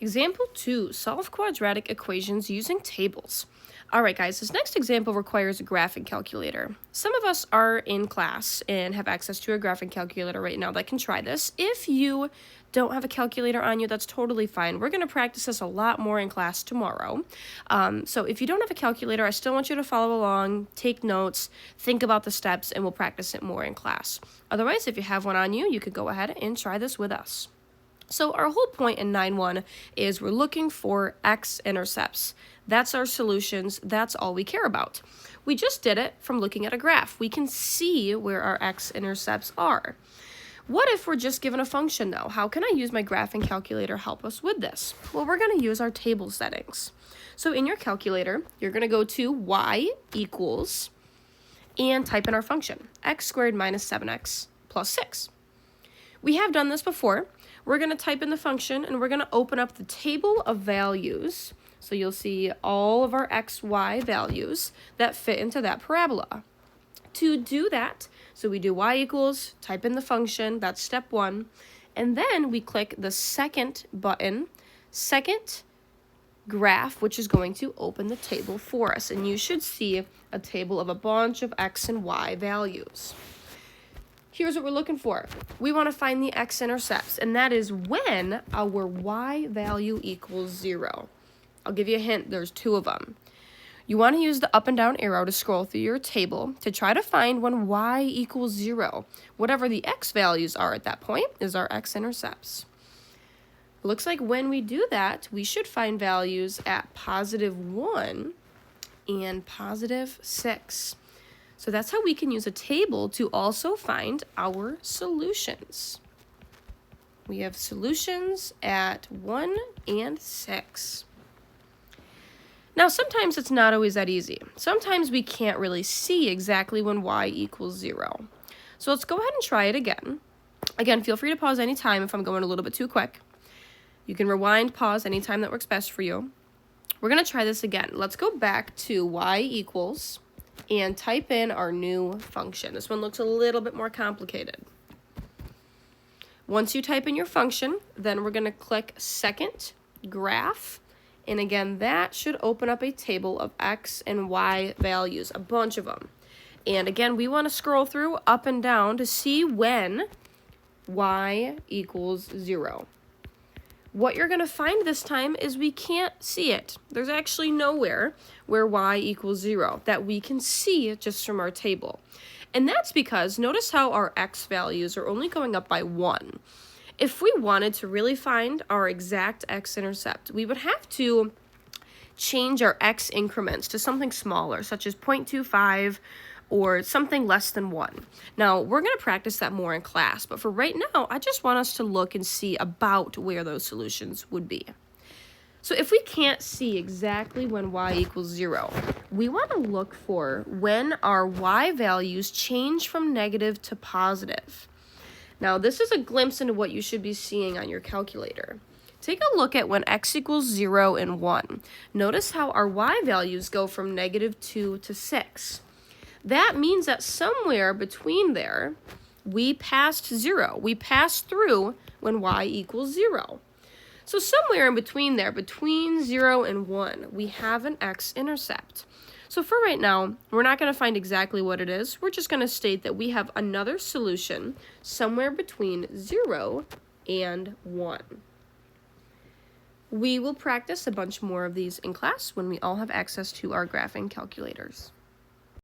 Example 2, solve quadratic equations using tables. All right, guys, this next example requires a graphing calculator. Some of us are in class and have access to a graphing calculator right now that can try this. If you don't have a calculator on you, that's totally fine. We're going to practice this a lot more in class tomorrow. So if you don't have a calculator, I still want you to follow along, take notes, think about the steps, and we'll practice it more in class. Otherwise, if you have one on you, you could go ahead and try this with us. So our whole point in 9.1 is we're looking for x-intercepts. That's our solutions. That's all we care about. We just did it from looking at a graph. We can see where our x-intercepts are. What if we're just given a function, though? How can I use my graphing calculator to help us with this? Well, we're going to use our table settings. So in your calculator, you're going to go to y equals and type in our function, x squared minus 7x plus 6. We have done this before. We're going to type in the function and we're going to open up the table of values. So you'll see all of our x, y values that fit into that parabola. To do that, so we do y equals, type in the function, that's step 1, and then we click the second button, second graph, which is going to open the table for us. And you should see a table of a bunch of x and y values. Here's what we're looking for. We want to find the x-intercepts, and that is when our y value equals 0. I'll give you a hint, there's 2 of them. You want to use the up and down arrow to scroll through your table to try to find when y equals 0. Whatever the x values are at that point is our x-intercepts. Looks like when we do that, we should find values at +1 and +6. So that's how we can use a table to also find our solutions. We have solutions at 1 and 6. Now, sometimes it's not always that easy. Sometimes we can't really see exactly when y equals 0. So let's go ahead and try it again. Again, feel free to pause anytime if I'm going a little bit too quick. You can rewind, pause anytime that works best for you. We're going to try this again. Let's go back to y equals and type in our new function. This one looks a little bit more complicated. Once you type in your function, then we're going to click second graph. And again, that should open up a table of x and y values, a bunch of them. And again, we want to scroll through up and down to see when y equals 0. What you're going to find this time is we can't see it. There's actually nowhere where y equals 0 that we can see just from our table. And that's because notice how our x values are only going up by 1. If we wanted to really find our exact x-intercept, we would have to change our x increments to something smaller, such as 0.25 or something less than 1. Now, we're going to practice that more in class, but for right now, I just want us to look and see about where those solutions would be. So if we can't see exactly when y equals 0, we want to look for when our y values change from negative to positive. Now, this is a glimpse into what you should be seeing on your calculator. Take a look at when x equals 0 and 1. Notice how our y values go from -2 to 6. That means that somewhere between there, we passed 0. We passed through when y equals 0. So somewhere in between there, between 0 and 1, we have an x-intercept. So for right now, we're not going to find exactly what it is. We're just going to state that we have another solution somewhere between 0 and 1. We will practice a bunch more of these in class when we all have access to our graphing calculators.